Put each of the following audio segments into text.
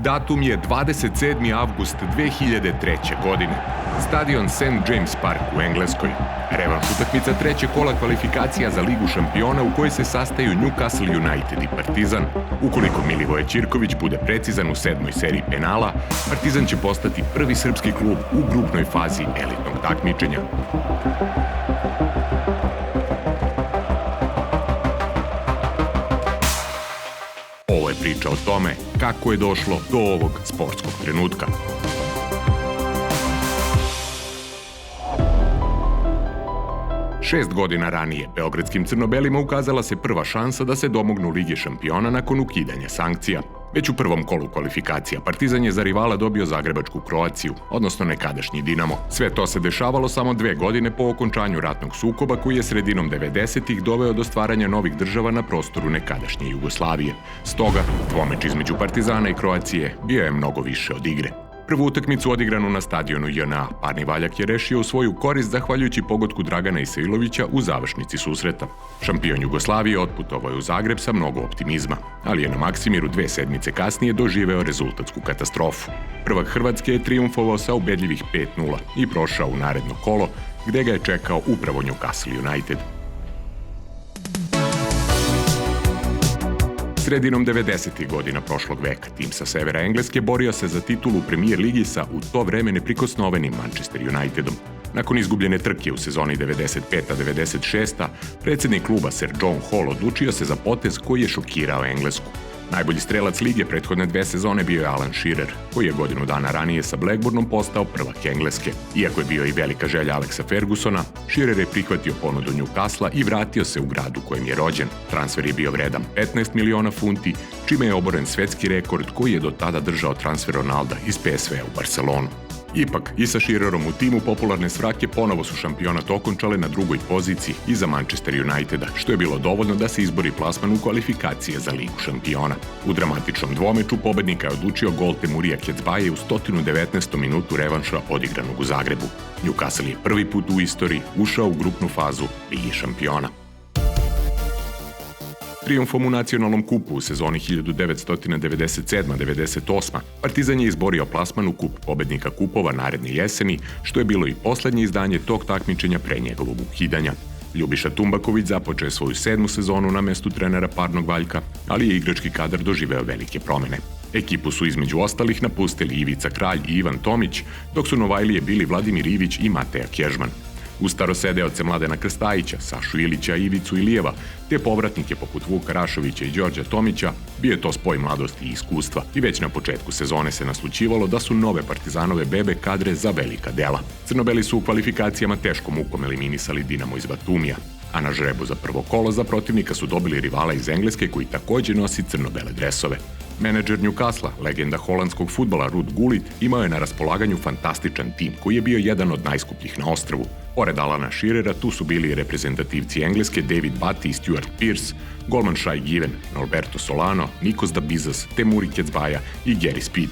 Datum je 27. avgust 2003. godine. Stadion St. James Park u Engleskoj. Revanš utakmica trećeg kola kvalifikacija za Ligu šampiona u kojoj se sastaju Newcastle United i Partizan. Ukoliko Milivoje Ćirković bude precizan u 7. seriji penala, Partizan će postati prvi srpski klub u grupnoj fazi elitnog takmičenja. Ovo je priča o tome kako je došlo do ovog sportskog trenutka. Šest godina ranije beogradskim crnobelima ukazala se prva šansa da se domognu Lige šampiona nakon ukidanja sankcija. Već u prvom kolu kvalifikacija Partizan je za rivala dobio zagrebačku Kroaciju, odnosno nekadašnji Dinamo. Sve to se dešavalo samo 2 godine po okončanju ratnog sukoba koji je sredinom 90-ih doveo do stvaranja novih država na prostoru nekadašnje Jugoslavije. Stoga, dvomeč između Partizana i Kroacije bio je mnogo više od igre. Prvu utakmicu odigranu na stadionu JNA parni valjak je rešio u svoju korist zahvaljujući pogodku Dragana Isailovića u završnici susreta. Šampion Jugoslavije otputovao je u Zagreb sa mnogo optimizma, ali je na Maksimiru 2 sedmice kasnije doživeo rezultatsku katastrofu. Prvak Hrvatske je trijumfovao sa ubedljivih 5:0 i prošao u naredno kolo, gde ga je čekao upravo Newcastle United. Sredinom 90. godina prošlog veka tim sa severa Engleske borio se za titulu Premier ligi sa u to vreme neprikosnovenim Manchester Unitedom. Nakon izgubljene trke u sezoni 95-96, predsjednik kluba Sir John Hall odlučio se za potez koji je šokirao Englesku. Najbolji strelac lige prethodne 2 sezone bio je Alan Shearer, koji je godinu dana ranije sa Blackburnom postao prvak Engleske. Iako je bio i velika želja Alexa Fergusona, Shearer je prihvatio ponudu Newcastle i vratio se u grad u kojem je rođen. Transfer je bio vredan 15 miliona funti, čime je oboren svetski rekord koji je do tada držao transfer Ronalda iz PSV-a u Barcelonu. Ipak, i sa Shearerom u timu popularne svrake ponovo su šampionat okončale na drugoj poziciji iza Manchester Uniteda, što je bilo dovoljno da se izbori plasman u kvalifikacije za Ligu šampiona. U dramatičnom dvomeču pobednika je odlučio gol Temurija Kecbaje u 119. minutu revanša odigranog u Zagrebu. Newcastle je prvi put u istoriji ušao u grupnu fazu Lige šampiona. Trijumfom u nacionalnom kupu u sezoni 1997-98 Partizan je izborio plasman u kup pobednika kupova naredne jeseni, što je bilo i poslednje izdanje tog takmičenja pre njegovog ukidanja. Ljubiša Tumbaković započeo je svoju 7. sezonu na mestu trenera parnog valjka, ali je igrački kadar doživeo velike promene. Ekipu su između ostalih napustili Ivica Kralj i Ivan Tomić, dok su Novajlije bili Vladimir Ivić i Mateja Kežman. Uz starosedeoce Mladena Krstajića, Sašu Ilića, Ivicu Ilijeva, te povratnike poput Vuka Rašovića i Đorđa Tomića, bio je to spoj mladosti i iskustva i već na početku sezone se naslućivalo da su nove Partizanove bebe kadre za velika dela. Crnobeli su u kvalifikacijama teškom mukom eliminisali Dinamo iz Batumija, a na žrebu za prvo kolo za protivnika su dobili rivala iz Engleske koji takođe nosi crno-bele dresove. Menadžer Newcastle, legenda holandskog fudbala Ruud Gullit, imao je na raspolaganju fantastičan tim koji je bio jedan od najskupljih na ostrvu. Pored Alana Shearera tu su bili reprezentativci Engleske David Batty i Stuart Pearce, golman Shay Given, Norberto Solano, Nikos Dabizas, Temuri Kecbaja i Gary Speed.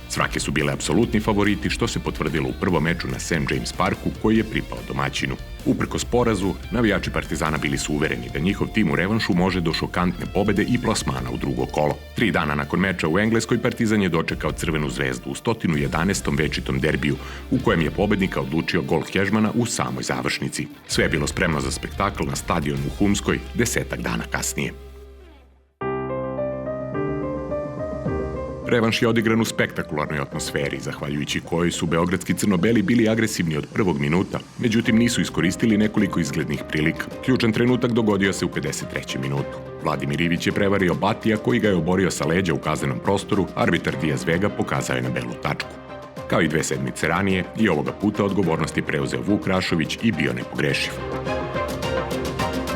Svake su bile apsolutni favoriti, što se potvrdilo u prvom meču na St. James Parku koji je pripao domaćinu. Uprkos porazu, navijači Partizana bili su uvereni da njihov tim u revanšu može do šokantne pobede i plasmana u drugo kolo. 3 dana nakon meča u Engleskoj Partizan je dočekao Crvenu zvezdu u 111. večitom derbiju, u kojem je pobednika odlučio gol Kežmana u samoj završnici. Sve je bilo spremno za spektakl na stadionu u Humskoj 10 dana kasnije. Revanš je odigran u spektakularnoj atmosferi, zahvaljujući kojoj su beogradski crno-beli bili agresivni od prvog minuta, međutim nisu iskoristili nekoliko izglednih prilika. Ključan trenutak dogodio se u 53. minutu. Vladimir Ivić je prevario Batija koji ga je oborio sa leđa u kaznenom prostoru, arbitar Diaz Vega pokazao je na belu tačku. Kao i 2 sedmice ranije, i ovoga puta odgovornost je preuzeo Vuk Rašović i bio nepogrešiv.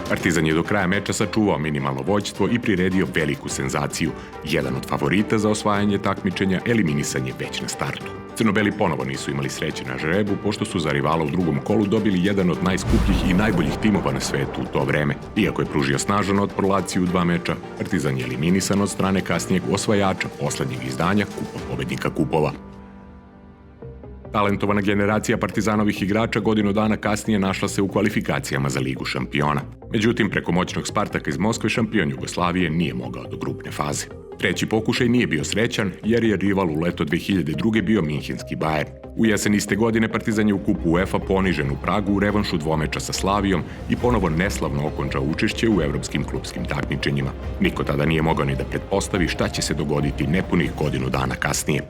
Partizan je do kraja meča sačuvao minimalno vođstvo i priredio veliku senzaciju. Jedan od favorita za osvajanje takmičenja eliminisan je već na startu. Crnobeli ponovo nisu imali sreće na žrebu, pošto su za rivala u drugom kolu dobili jedan od najskupljih i najboljih timova na svetu u to vreme. Iako je pružio snažan otpor Laziju u 2 meča, Partizan je eliminisan od strane kasnijeg osvajača poslednjeg izdanja Kupa pobednika kupova. Talentovana generacija Partizanovih igrača godinu dana kasnije našla se u kvalifikacijama za Ligu šampiona. Međutim, preko moćnog Spartaka iz Moskve šampion Jugoslavije nije mogao do grupne faze. Treći pokušaj nije bio srećan jer je rival u leto 2002. bio minhenski Bayern. U jesen iste godine Partizan je u kupu UEFA ponižen u Pragu u revanšu dvomeča sa Slavijom i ponovo neslavno okončao učešće u evropskim klupskim takmičenjima. Niko tada nije mogao ni da pretpostavi šta će se dogoditi nepunih godinu dana kasnije.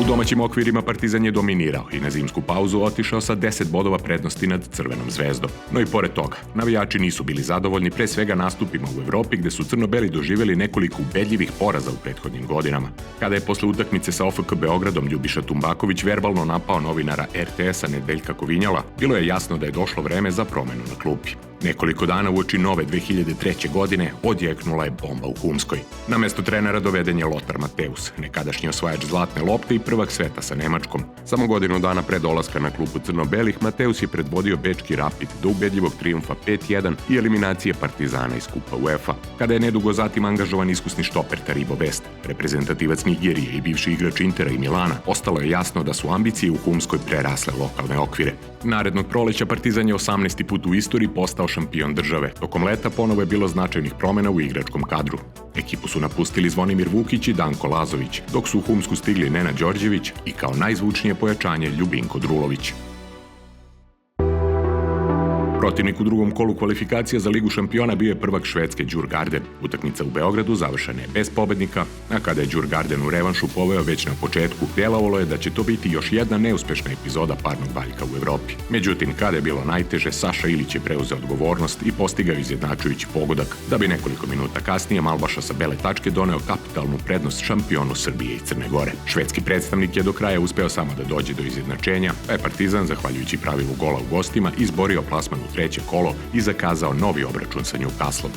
U domaćim okvirima Partizan je dominirao i na zimsku pauzu otišao sa 10 bodova prednosti nad Crvenom zvezdom. No i pored toga, navijači nisu bili zadovoljni pre svega nastupima u Evropi gde su crno-beli doživjeli nekoliko ubedljivih poraza u prethodnim godinama. Kada je posle utakmice sa OFK Beogradom Ljubiša Tumbaković verbalno napao novinara RTS-a Nedeljka Kovinjala, bilo je jasno da je došlo vreme za promenu na klupi. Nekoliko dana uoči nove 2003. godine odjeknula je bomba u Humskoj. Na mesto trenera doveden je Lothar Matthäus, nekadašnji osvajač zlatne lopte i prvak sveta sa Nemačkom. Samo godinu dana pre dolaska na klupu crno-belih, Matthäus je predvodio bečki Rapid do ubedljivog trijumfa 5-1 i eliminacije Partizana iz kupa UEFA. Kada je nedugo zatim angažovan iskusni štoper Taribo Best, reprezentativac Nigerije i bivši igrač Intera i Milana, ostalo je jasno da su ambicije u Humskoj prerasle lokalne okvire. Narednog proleća Partizan je 18. put u istoriji postao šampion države. Tokom leta ponovo je bilo značajnih promena u igračkom kadru. Ekipu su napustili Zvonimir Vukić i Danko Lazović, dok su u Humsku stigli Nenad Đorđević i kao najzvučnije pojačanje Ljubinko Drulović. Protivnik u drugom kolu kvalifikacija za Ligu šampiona bio je prvak Švedske Djurgården. Utakmica u Beogradu završena je bez pobednika, a kada je Djurgården u revanšu poveo već na početku, delovalo je da će to biti još jedna neuspešna epizoda parnog valjka u Evropi. Međutim, kada je bilo najteže, Saša Ilić je preuzeo odgovornost i postigao izjednačujući pogodak, da bi nekoliko minuta kasnije Malbaša sa bele tačke doneo kapitalnu prednost šampionu Srbije i Crne Gore. Švedski predstavnik je do kraja uspeo samo da dođe do izjednačenja, pa je Partizan, zahvaljujući pravilu gola u gostima, izborio plasman u treće kolo i zakazao novi obračun sa Newcastlom.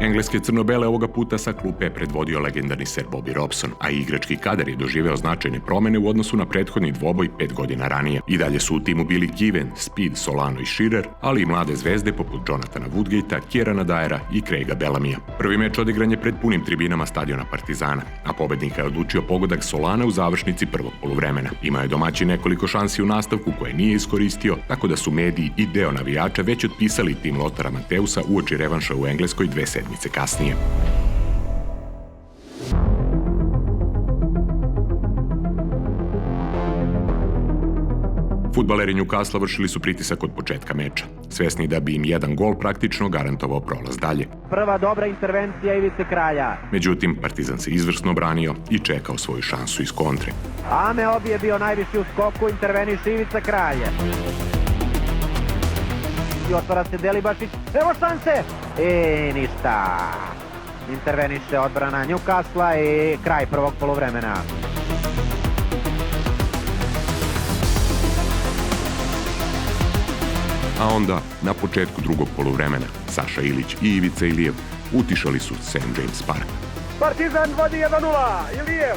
Engleske crno-bele ovoga puta sa klupe je predvodio legendarni Sir Bobby Robson, a igrački kadar je doživeo značajne promene u odnosu na prethodni dvoboj 5 godina ranije. I dalje su u timu bili Given, Speed, Solano i Shearer, ali i mlade zvezde poput Jonathana Woodgatea, Kierana Dyera i Craiga Bellamija. Prvi meč odigran je pred punim tribinama stadiona Partizana, a pobednika je odlučio pogodak Solana u završnici prvog poluvremena. Imao je domaći nekoliko šansi u nastavku koje nije iskoristio, tako da su mediji i deo navijača već otpisali tim Lothara Matthäusa uoči revanša u Engleskoj 2 sedmice kasnije. Fudbaleri Newcastle vršili su pritisak od početka meča, svesni da bi im jedan gol praktično garantovao prolaz dalje. Prva dobra intervencija Ivice Kralja. Međutim, Partizan se izvrsno branio i čekao svoju šansu iz kontre. Ame Obi je bio najviši u skoku, interveniše Ivica Kralje. I otvara se Delibašić, evo šanse! I ništa. Interveniše odbrana Newcastle i kraj prvog poluvremena. A onda, na početku drugog poluvremena, Saša Ilić i Ivica Ilijev utišali su St. James Park. Partizan vodi 1-0, Ilijev.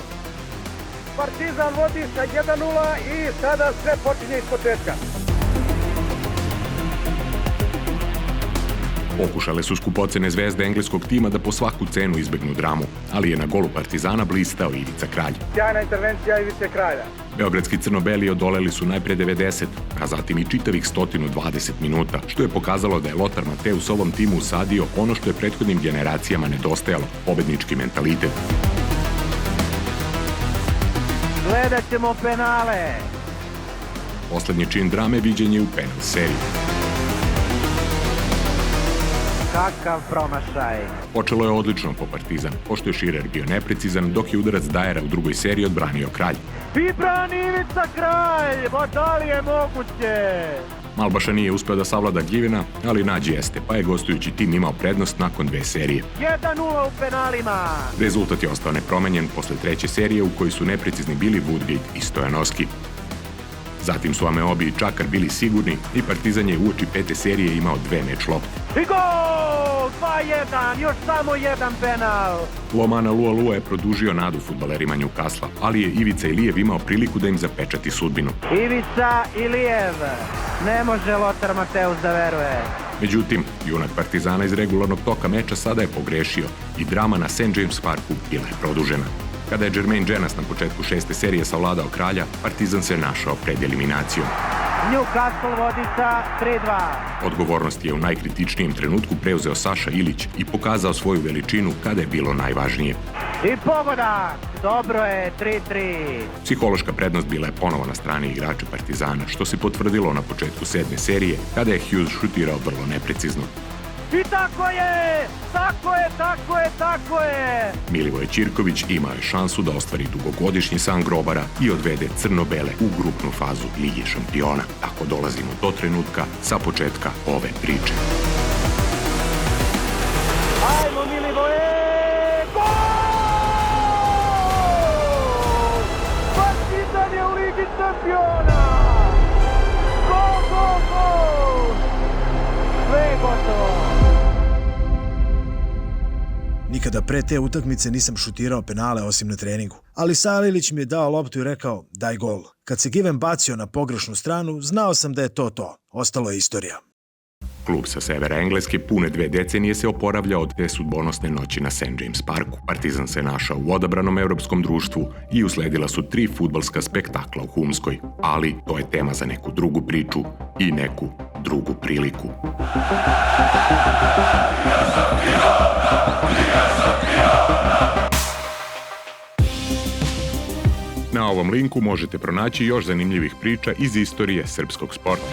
Partizan vodi sa 1-0 i sada sve počinje iz početka. Pokušale su skupocene zvezde engleskog tima da po svaku cenu izbegnu dramu, ali je na golu Partizana blistao Ivica Kralj. Sjajna intervencija Ivice Kralja. Beogradski crno-beli odoleli su najpre 90, a zatim i čitavih 120 minuta, što je pokazalo da je Lothar Matthäus ovom timu usadio ono što je prethodnim generacijama nedostajalo, pobednički mentalitet. Gledat ćemo penale. Poslednji čin drame viđen je u penal seriji. Kakav promašaj. Počelo je odlično po Partizan, pošto je Shearer bio neprecizan, dok je udarac Dyera u drugoj seriji odbranio Kralj. I brani Ivica Kralj, ma da li je moguće? Malbaša nije uspeo da savlada Givena, ali nađe jeste, pa je gostujući tim imao prednost nakon 2 serije. 1-0 u penalima. Rezultat je ostao nepromenjen posle treće serije u kojoj su neprecizni bili Woodgate i Stojanovski. Zatim su Ameobi i Čakar bili sigurni i Partizan je uoči 5. serije imao 2 meč lopte. I gol! 2-1, još samo jedan penal. Lomana Lualua je produžio nadu fudbalerima Newcastle, ali je Ivica Ilijev imao priliku da im zapečati sudbinu. Ivica Ilijev, ne može Lothar Matthäus da veruje. Međutim, junak Partizana iz regularnog toka meča sada je pogrešio i drama na St. James Parku bila je produžena. Kada je Jermaine Jenas na početku 6. serije savladao Kralja, Partizan se našao pred eliminacijom. Newcastle vodi sa 3-2. Odgovornost je u najkritičnijem trenutku preuzeo Saša Ilić i pokazao svoju veličinu kada je bilo najvažnije. I pogodak, dobro je, 3-3. Psihološka prednost bila je ponovo na strani igrača Partizana, što se potvrdilo na početku 7. serije, kada je Hughes šutirao vrlo neprecizno. I tako je, tako je, tako je, tako je. Milivoje Ćirković imao je šansu da ostvari dugogodišnji san grobara i odvede crno-bele u grupnu fazu Lige šampiona. Tako dolazimo do trenutka sa početka ove priče. Ajmo Milivoje! Gol! Partizan je u Ligi šampiona! Gol, gol, gol! Sve je gotovo! Nikada pre te utakmice nisam šutirao penale osim na treningu. Ali Salilić mi je dao loptu i rekao daj gol. Kad se Given bacio na pogrešnu stranu, znao sam da je to. Ostalo je istorija. Klub sa severa Engleske pune 2 decenije se oporavlja od te sudbonosne noći na St. James Parku. Partizan se našao u odabranom evropskom društvu i usledila su 3 fudbalska spektakla u Humskoj. Ali to je tema za neku drugu priču i neku drugu priliku. Na ovom linku možete pronaći još zanimljivih priča iz istorije srpskog sporta.